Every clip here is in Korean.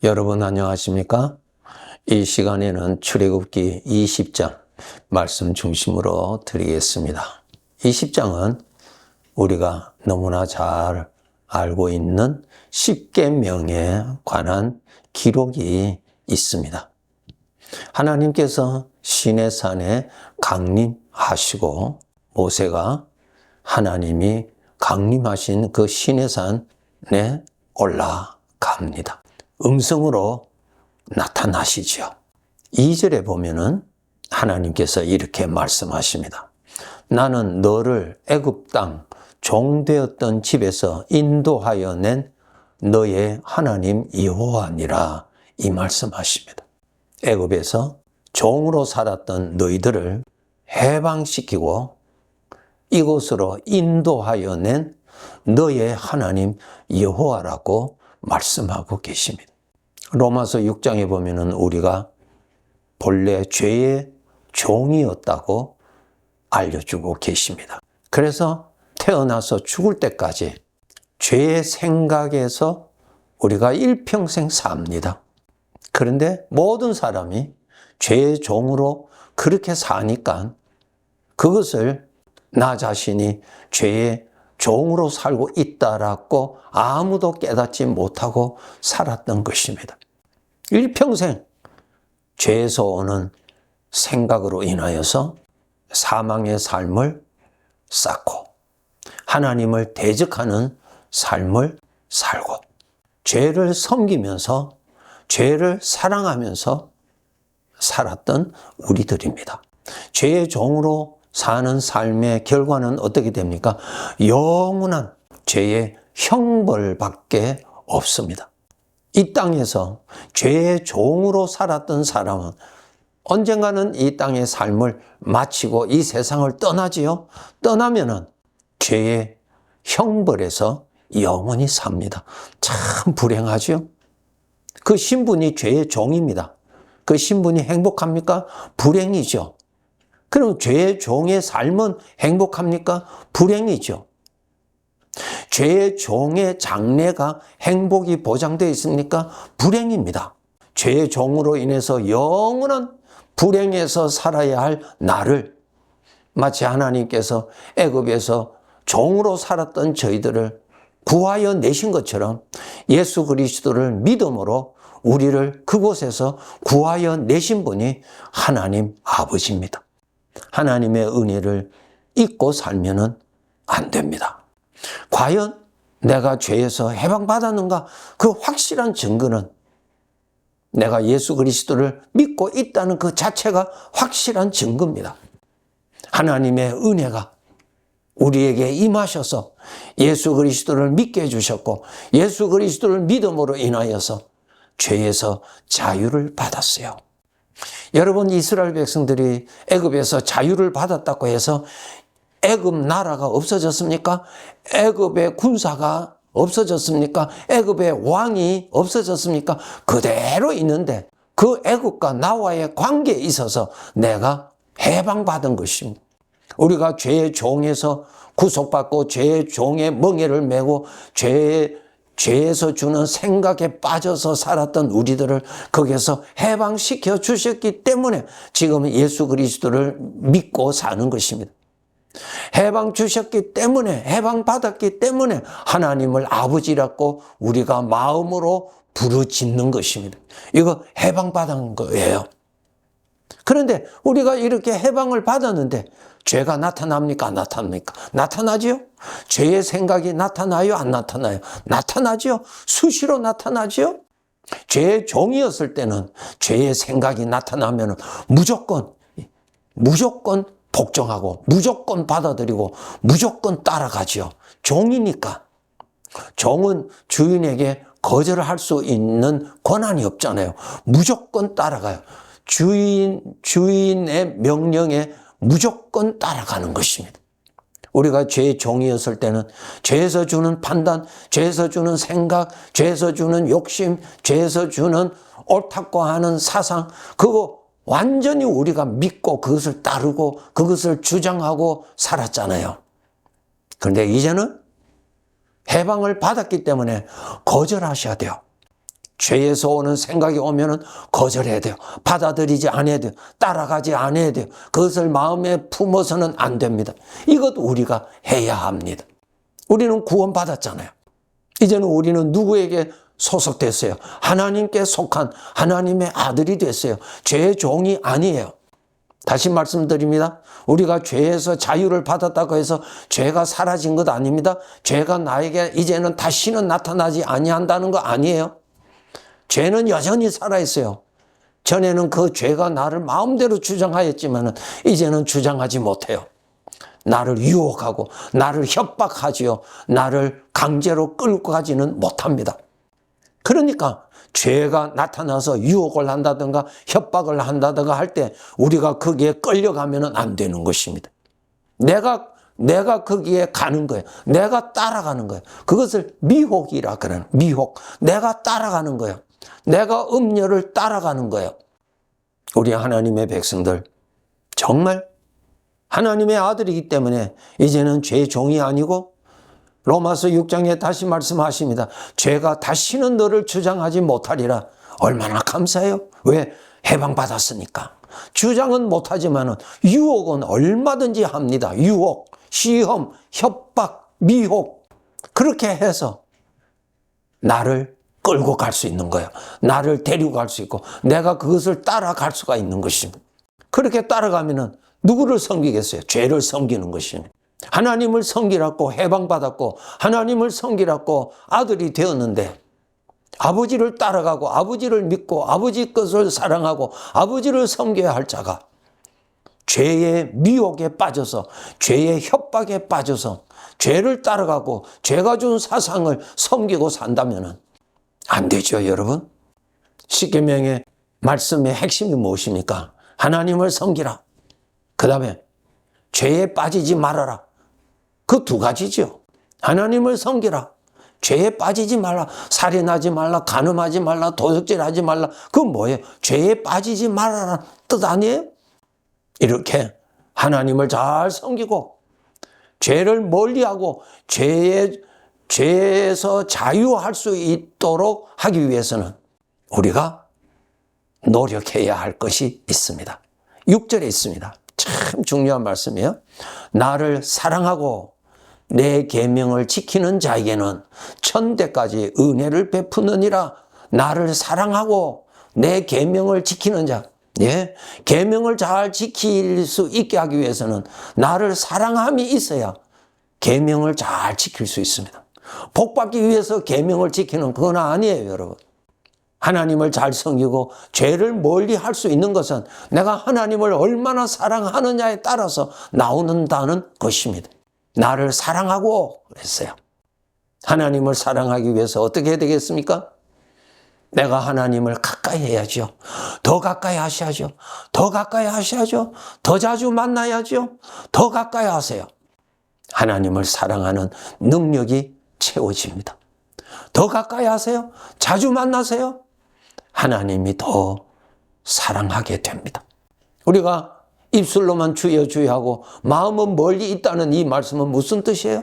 여러분 안녕하십니까? 이 시간에는 출애굽기 20장 말씀 중심으로 드리겠습니다. 이 10장은 우리가 너무나 잘 알고 있는 10계명에 관한 기록이 있습니다. 하나님께서 시내산에 강림하시고 모세가 하나님이 강림하신 그 시내산에 올라갑니다. 음성으로 나타나시지요. 2절에 보면은 하나님께서 이렇게 말씀하십니다. 나는 너를 애굽 땅 종되었던 집에서 인도하여 낸 너의 하나님 여호와니라, 이 말씀하십니다. 애굽에서 종으로 살았던 너희들을 해방시키고 이곳으로 인도하여 낸 너의 하나님 여호와라고 말씀하고 계십니다. 로마서 6장에 보면은 우리가 본래 죄의 종이었다고 알려주고 계십니다. 그래서 태어나서 죽을 때까지 죄의 생각에서 우리가 일평생 삽니다. 그런데 모든 사람이 죄의 종으로 그렇게 사니까 그것을 나 자신이 죄의 종으로 살고 있다라고 아무도 깨닫지 못하고 살았던 것입니다. 일평생 죄에서 오는 생각으로 인하여서 사망의 삶을 쌓고 하나님을 대적하는 삶을 살고 죄를 섬기면서 죄를 사랑하면서 살았던 우리들입니다. 죄의 종으로 사는 삶의 결과는 어떻게 됩니까? 영원한 죄의 형벌밖에 없습니다. 이 땅에서 죄의 종으로 살았던 사람은 언젠가는 이 땅의 삶을 마치고 이 세상을 떠나지요. 떠나면은 죄의 형벌에서 영원히 삽니다. 참 불행하죠. 그 신분이 죄의 종입니다. 그 신분이 행복합니까? 불행이죠. 그럼 죄의 종의 삶은 행복합니까? 불행이죠. 죄의 종의 장래가 행복이 보장되어 있습니까? 불행입니다. 죄의 종으로 인해서 영원한 불행에서 살아야 할 나를 마치 하나님께서 애굽에서 종으로 살았던 저희들을 구하여 내신 것처럼 예수 그리스도를 믿음으로 우리를 그곳에서 구하여 내신 분이 하나님 아버지입니다. 하나님의 은혜를 잊고 살면은 안 됩니다. 과연 내가 죄에서 해방받았는가? 그 확실한 증거는 내가 예수 그리스도를 믿고 있다는 그 자체가 확실한 증거입니다. 하나님의 은혜가 우리에게 임하셔서 예수 그리스도를 믿게 해주셨고 예수 그리스도를 믿음으로 인하여서 죄에서 자유를 받았어요. 여러분, 이스라엘 백성들이 애굽에서 자유를 받았다고 해서 애굽 나라가 없어졌습니까? 애굽의 군사가 없어졌습니까? 애굽의 왕이 없어졌습니까? 그대로 있는데 그 애굽과 나와의 관계에 있어서 내가 해방받은 것입니다. 우리가 죄의 종에서 구속받고 죄의 종의 멍에를 메고 죄에서 주는 생각에 빠져서 살았던 우리들을 거기에서 해방시켜 주셨기 때문에 지금 예수 그리스도를 믿고 사는 것입니다. 해방 주셨기 때문에, 해방받았기 때문에 하나님을 아버지라고 우리가 마음으로 부르짖는 것입니다. 이거 해방받은 거예요. 그런데 우리가 이렇게 해방을 받았는데 죄가 나타납니까? 안 나타납니까? 나타나지요? 죄의 생각이 나타나요? 안 나타나요? 나타나지요? 수시로 나타나지요? 죄의 종이었을 때는 죄의 생각이 나타나면 무조건 복종하고 무조건 받아들이고 무조건 따라가지요. 종이니까. 종은 주인에게 거절을 할 수 있는 권한이 없잖아요. 무조건 따라가요. 주인의 명령에 무조건 따라가는 것입니다. 우리가 죄의 종이었을 때는 죄에서 주는 판단, 죄에서 주는 생각, 죄에서 주는 욕심, 죄에서 주는 옳다고 하는 사상, 그거 완전히 우리가 믿고 그것을 따르고 그것을 주장하고 살았잖아요. 그런데 이제는 해방을 받았기 때문에 거절하셔야 돼요. 죄에서 오는 생각이 오면은 거절해야 돼요. 받아들이지 않아야 돼요. 따라가지 않아야 돼요. 그것을 마음에 품어서는 안 됩니다. 이것 우리가 해야 합니다. 우리는 구원받았잖아요. 이제는 우리는 누구에게 소속됐어요? 하나님께 속한 하나님의 아들이 됐어요. 죄의 종이 아니에요. 다시 말씀드립니다. 우리가 죄에서 자유를 받았다고 해서 죄가 사라진 것 아닙니다. 죄가 나에게 이제는 다시는 나타나지 아니한다는 거 아니에요. 죄는 여전히 살아있어요. 전에는 그 죄가 나를 마음대로 주장하였지만 이제는 주장하지 못해요. 나를 유혹하고 나를 협박하지요. 나를 강제로 끌고 가지는 못합니다. 그러니까 죄가 나타나서 유혹을 한다든가 협박을 한다든가 할 때 우리가 거기에 끌려가면 안 되는 것입니다. 내가 거기에 가는 거예요. 내가 따라가는 거예요. 그것을 미혹이라 그러는 미혹. 내가 따라가는 거예요. 내가 음녀를 따라가는 거예요. 우리 하나님의 백성들 정말 하나님의 아들이기 때문에 이제는 죄의 종이 아니고 로마서 6장에 다시 말씀하십니다. 죄가 다시는 너를 주장하지 못하리라. 얼마나 감사해요. 왜? 해방받았으니까. 주장은 못하지만 유혹은 얼마든지 합니다. 유혹, 시험, 협박, 미혹. 그렇게 해서 나를 끌고 갈 수 있는 거예요. 나를 데리고 갈 수 있고 내가 그것을 따라갈 수가 있는 것입니다. 그렇게 따라가면 누구를 섬기겠어요? 죄를 섬기는 것입니다. 하나님을 섬기라고 해방받았고 하나님을 섬기라고 아들이 되었는데 아버지를 따라가고 아버지를 믿고 아버지 것을 사랑하고 아버지를 섬겨야 할 자가 죄의 미혹에 빠져서 죄의 협박에 빠져서 죄를 따라가고 죄가 준 사상을 섬기고 산다면 안 되죠, 여러분. 십계명의 말씀의 핵심이 무엇입니까? 하나님을 섬기라. 그 다음에 죄에 빠지지 말아라. 그 두 가지죠. 하나님을 섬기라. 죄에 빠지지 말라. 살인하지 말라. 간음하지 말라. 도둑질하지 말라. 그건 뭐예요? 죄에 빠지지 말아라 뜻 아니에요? 이렇게 하나님을 잘 섬기고 죄를 멀리하고 죄에서 자유할 수 있도록 하기 위해서는 우리가 노력해야 할 것이 있습니다. 6절에 있습니다. 참 중요한 말씀이에요. 나를 사랑하고 내 계명을 지키는 자에게는 천대까지 은혜를 베푸느니라. 나를 사랑하고 내 계명을 지키는 자. 예, 계명을 잘 지킬 수 있게 하기 위해서는 나를 사랑함이 있어야 계명을 잘 지킬 수 있습니다. 복받기 위해서 계명을 지키는 그건 아니에요, 여러분. 하나님을 잘 섬기고 죄를 멀리 할 수 있는 것은 내가 하나님을 얼마나 사랑하느냐에 따라서 나오는다는 것입니다. 나를 사랑하고 그랬어요. 하나님을 사랑하기 위해서 어떻게 해야 되겠습니까? 내가 하나님을 가까이 해야죠. 더 가까이 하셔야죠. 더 가까이 하셔야죠. 더 자주 만나야죠. 더 가까이 하세요. 하나님을 사랑하는 능력이 채워집니다. 더 가까이 하세요. 자주 만나세요. 하나님이 더 사랑하게 됩니다. 우리가 입술로만 주여 주여 하고 마음은 멀리 있다는 이 말씀은 무슨 뜻이에요?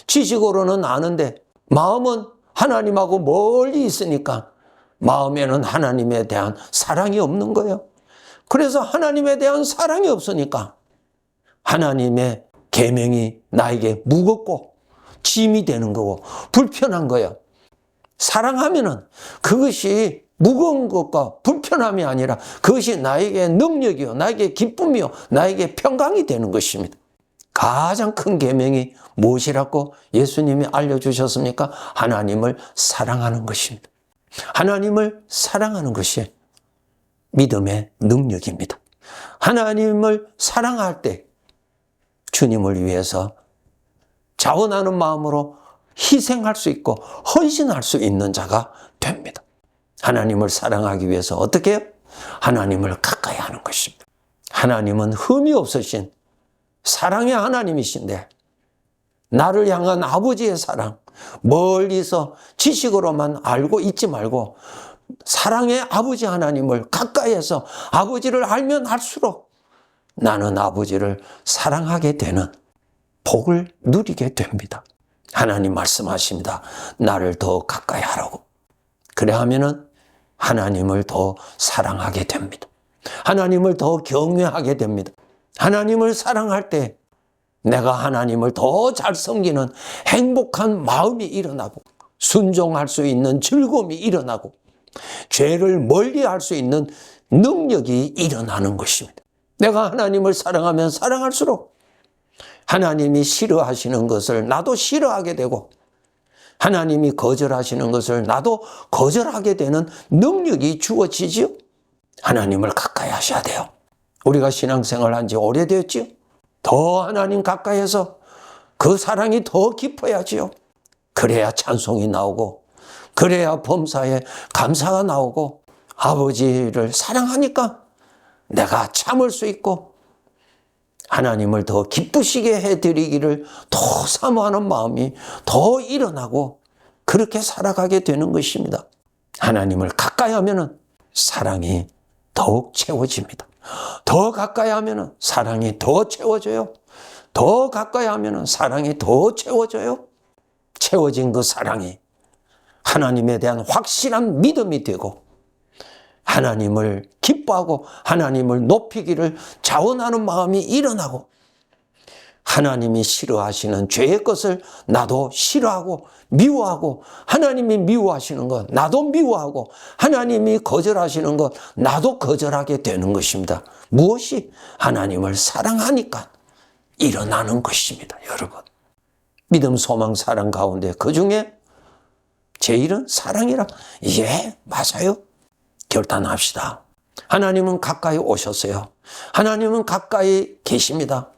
지식으로는 아는데 마음은 하나님하고 멀리 있으니까 마음에는 하나님에 대한 사랑이 없는 거예요. 그래서 하나님에 대한 사랑이 없으니까 하나님의 계명이 나에게 무겁고 짐이 되는 거고 불편한 거예요. 사랑하면은 그것이 무거운 것과 불편함이 아니라 그것이 나에게 능력이요, 나에게 기쁨이요, 나에게 평강이 되는 것입니다. 가장 큰 계명이 무엇이라고 예수님이 알려주셨습니까? 하나님을 사랑하는 것입니다. 하나님을 사랑하는 것이 믿음의 능력입니다. 하나님을 사랑할 때 주님을 위해서 자원하는 마음으로 희생할 수 있고 헌신할 수 있는 자가 됩니다. 하나님을 사랑하기 위해서 어떻게 해요? 하나님을 가까이 하는 것입니다. 하나님은 흠이 없으신 사랑의 하나님이신데 나를 향한 아버지의 사랑, 멀리서 지식으로만 알고 있지 말고 사랑의 아버지 하나님을 가까이해서 아버지를 알면 알수록 나는 아버지를 사랑하게 되는 복을 누리게 됩니다. 하나님 말씀하십니다. 나를 더 가까이 하라고. 그래 하면은 하나님을 더 사랑하게 됩니다. 하나님을 더 경외하게 됩니다. 하나님을 사랑할 때 내가 하나님을 더 잘 섬기는 행복한 마음이 일어나고 순종할 수 있는 즐거움이 일어나고 죄를 멀리할 수 있는 능력이 일어나는 것입니다. 내가 하나님을 사랑하면 사랑할수록 하나님이 싫어하시는 것을 나도 싫어하게 되고 하나님이 거절하시는 것을 나도 거절하게 되는 능력이 주어지지요. 하나님을 가까이 하셔야 돼요. 우리가 신앙생활 한 지 오래되었지요. 더 하나님 가까이에서 그 사랑이 더 깊어야지요. 그래야 찬송이 나오고 그래야 범사에 감사가 나오고 아버지를 사랑하니까 내가 참을 수 있고 하나님을 더 기쁘시게 해드리기를 더 사모하는 마음이 더 일어나고 그렇게 살아가게 되는 것입니다. 하나님을 가까이 하면 사랑이 더욱 채워집니다. 더 가까이 하면 사랑이 더 채워져요. 더 가까이 하면 사랑이 더 채워져요. 채워진 그 사랑이 하나님에 대한 확실한 믿음이 되고 하나님을 기뻐하고 하나님을 높이기를 자원하는 마음이 일어나고 하나님이 싫어하시는 죄의 것을 나도 싫어하고 미워하고 하나님이 미워하시는 것 나도 미워하고 하나님이 거절하시는 것 나도 거절하게 되는 것입니다. 무엇이? 하나님을 사랑하니까 일어나는 것입니다. 여러분, 믿음, 소망, 사랑 가운데 그중에 제일은 사랑이라. 예, 맞아요. 결단합시다. 하나님은 가까이 오셨어요. 하나님은 가까이 계십니다.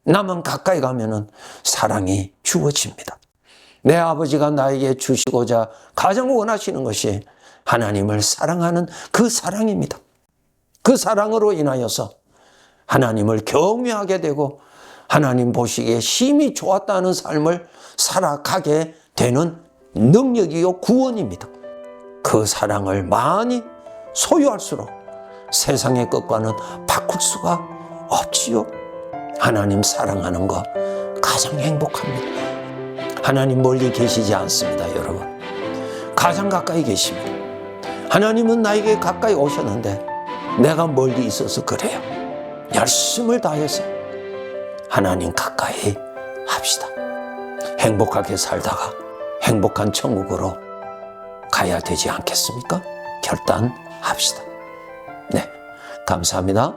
나만 가까이 가면은 사랑이 주어집니다. 내 아버지가 나에게 주시고자 가장 원하시는 것이 하나님을 사랑하는 그 사랑입니다. 그 사랑으로 인하여서 하나님을 경외하게 되고 하나님 보시기에 심히 좋았다는 삶을 살아가게 되는 능력이요 구원입니다. 그 사랑을 많이 소유할수록 세상의 것과는 바꿀 수가 없지요. 하나님 사랑하는 거 가장 행복합니다. 하나님 멀리 계시지 않습니다, 여러분. 가장 가까이 계십니다. 하나님은 나에게 가까이 오셨는데 내가 멀리 있어서 그래요. 열심을 다해서 하나님 가까이 합시다. 행복하게 살다가 행복한 천국으로 가야 되지 않겠습니까? 결단합시다. 네, 감사합니다.